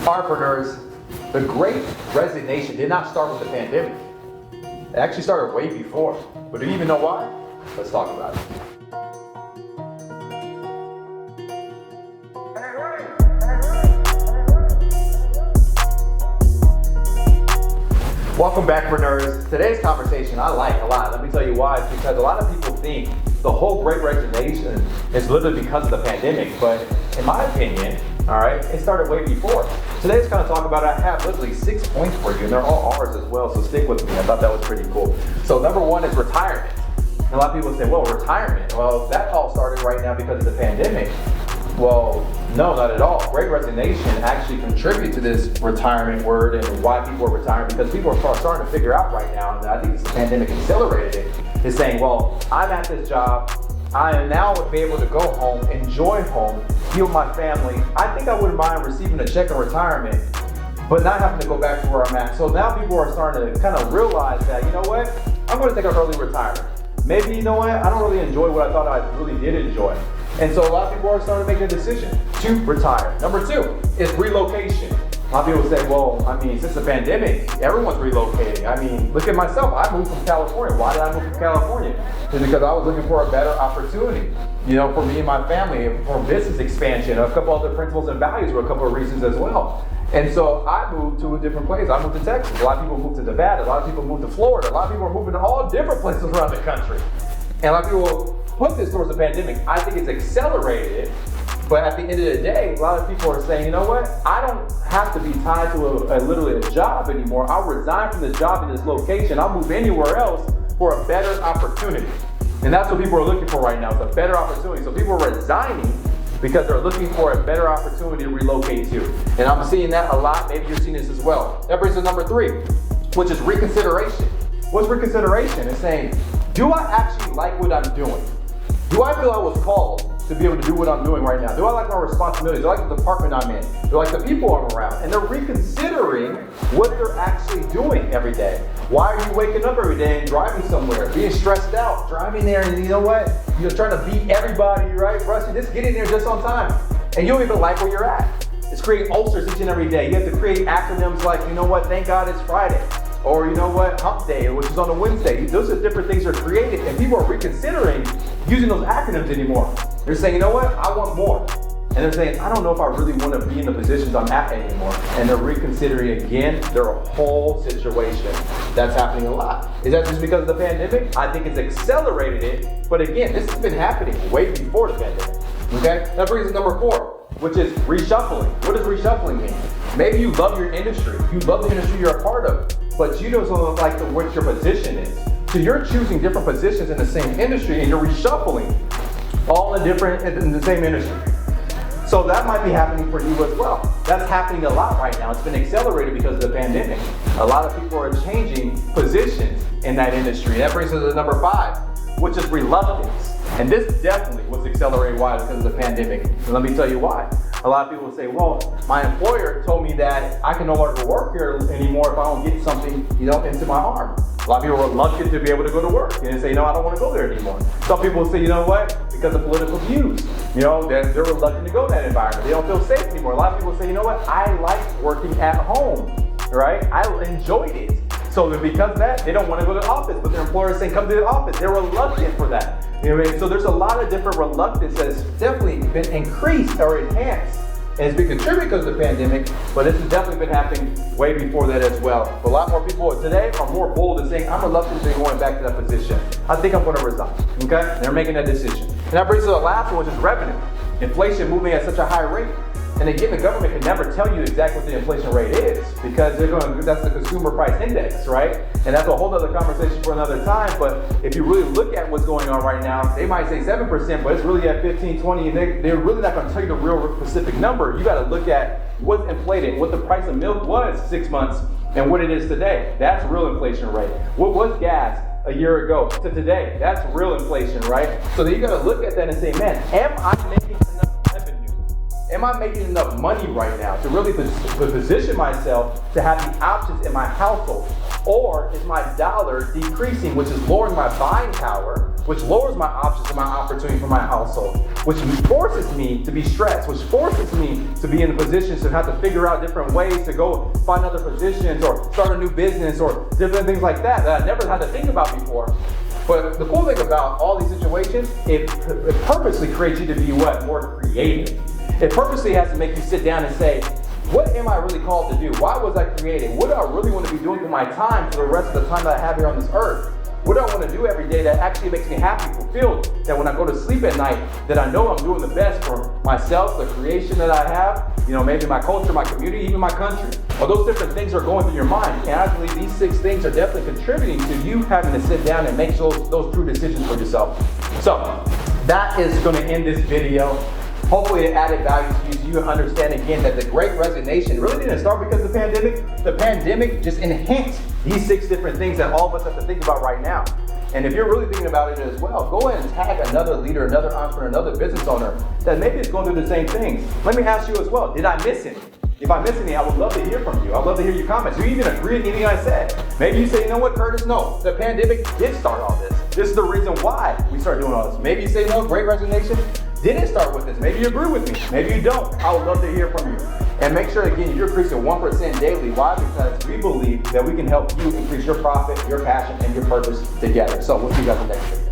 Preneurs, the great resignation did not start with the pandemic. It actually started way before. But do you even know why? Let's talk about it. Welcome back, Preneurs. Today's conversation I like a lot. Let me tell you why. It's because a lot of people think the whole great resignation is literally because of the pandemic. But in my opinion, all right, it started way before. Today's kind of talk about, I have literally 6 points for you, and they're all ours as well, so stick with me. I thought that was pretty cool. So number one is retirement. And a lot of people say, well, retirement. Well, that all started right now because of the pandemic. Well, no, not at all. Great resignation actually contributes to this retirement word and why people are retiring, because people are starting to figure out right now, and I think the pandemic accelerated it, is saying, well, I'm at this job, I am now would be able to go home, enjoy home, be with my family. I think I wouldn't mind receiving a check in retirement, but not having to go back to where I'm at. So now people are starting to kind of realize that, you know what, I'm going to take an early retirement. Maybe, you know what, I don't really enjoy what I thought I really did enjoy. And so a lot of people are starting to make a decision to retire. Number two is relocation. A lot of people say, well, I mean, since the pandemic, everyone's relocating. I mean, look at myself. I moved from California. Why did I move from California? It's because I was looking for a better opportunity, you know, for me and my family, for business expansion. A couple other principles and values were a couple of reasons as well. And so I moved to a different place. I moved to Texas. A lot of people moved to Nevada. A lot of people moved to Florida. A lot of people are moving to all different places around the country. And a lot of people put this towards the pandemic. I think it's accelerated, but at the end of the day, a lot of people are saying, you know what? I don't have to be tied to literally a job anymore. I'll resign from this job in this location. I'll move anywhere else for a better opportunity. And that's what people are looking for right now, is a better opportunity. So people are resigning because they're looking for a better opportunity to relocate to. And I'm seeing that a lot. Maybe you're seeing this as well. That brings us to number three, which is reconsideration. What's reconsideration? It's saying, do I actually like what I'm doing? Do I feel I was called to be able to do what I'm doing right now? Do I like my responsibilities? Do I like the department I'm in? Do I like the people I'm around? And they're reconsidering what they're actually doing every day. Why are you waking up every day and driving somewhere, being stressed out, driving there, and you know what? You're trying to beat everybody, right? Rusty, just get in there just on time. And you don't even like where you're at. It's creating ulcers each and every day. You have to create acronyms like, you know what, thank God it's Friday. Or you know what, hump day, which is on a Wednesday. Those are different things that are created, and people are reconsidering using those acronyms anymore. They're saying, you know what, I want more. And they're saying, I don't know if I really want to be in the positions I'm at anymore. And they're reconsidering again their whole situation. That's happening a lot. Is that just because of the pandemic? I think it's accelerated it. But again, this has been happening way before the pandemic. Okay? That brings us to number four, which is reshuffling. What does reshuffling mean? Maybe you love your industry. You love the industry you're a part of, but you don't know like what your position is. So you're choosing different positions in the same industry, and you're reshuffling all in the same industry. So that might be happening for you as well. That's happening a lot right now. It's been accelerated because of the pandemic. A lot of people are changing positions in that industry. That brings us to number five, which is reluctance. And this definitely was accelerated why because of the pandemic. And let me tell you why. A lot of people will say, well, my employer told me that I can no longer work here anymore if I don't get something, you know, into my arm. A lot of people are reluctant to be able to go to work and they say, no, I don't want to go there anymore. Some people will say, you know what, because of political views, you know, they're reluctant to go in that environment. They don't feel safe anymore. A lot of people say, you know what, I like working at home, right? I enjoyed it. So because of that, they don't want to go to the office, but their employer is saying, come to the office. They're reluctant for that. You know what I mean? So there's a lot of different reluctance that's definitely been increased or enhanced. And it's been contributed because of the pandemic, but this has definitely been happening way before that as well. But a lot more people today are more bold in saying, I'm reluctant to going back to that position. I think I'm going to resign, okay? And they're making that decision. And that brings us to the last one, which is revenue. Inflation moving at such a high rate. And again, the government can never tell you exactly what the inflation rate is because that's the consumer price index, right? And that's a whole other conversation for another time. But if you really look at what's going on right now, they might say 7%, but it's really at 15, 20, and they're really not going to tell you the real specific number. You got to look at what's inflated, what the price of milk was 6 months and what it is today. That's real inflation rate. What was gas a year ago to today? That's real inflation, right? So then you got to look at that and say, man, am I making enough revenue? Am I making enough money right now to really position myself to have the options in my household Or is my dollar decreasing, which is lowering my buying power, which lowers my options and my opportunity for my household, which forces me to be stressed, which forces me to be in a position to have to figure out different ways to go find other positions or start a new business or different things like that I never had to think about before. But the cool thing about all these situations, it purposely creates you to be what? More creative. It purposely has to make you sit down and say, what am I really called to do? Why was I created? What do I really want to be doing with my time for the rest of the time that I have here on this earth? What do I want to do every day that actually makes me happy, fulfilled, that when I go to sleep at night, that I know I'm doing the best for myself, the creation that I have, maybe my culture, my community, even my country. All those different things are going through your mind. And I believe these 6 things are definitely contributing to you having to sit down and make those true decisions for yourself. So that is going to end this video. Hopefully it added value to you so you understand again that the Great Resignation really didn't start because of the pandemic. The pandemic just enhanced these 6 different things that all of us have to think about right now. And if you're really thinking about it as well, go ahead and tag another leader, another entrepreneur, another business owner that maybe is going through the same things. Let me ask you as well, did I miss any? If I miss any, I would love to hear from you. I'd love to hear your comments. Do you even agree with anything I said? Maybe you say, you know what, Curtis? No, the pandemic did start all this. This is the reason why we started doing all this. Maybe you say, no, Great Resignation didn't start with this. Maybe you agree with me. Maybe you don't. I would love to hear from you. And make sure, again, you're increasing 1% daily. Why? Because we believe that we can help you increase your profit, your passion, and your purpose together. So we'll see you guys next week.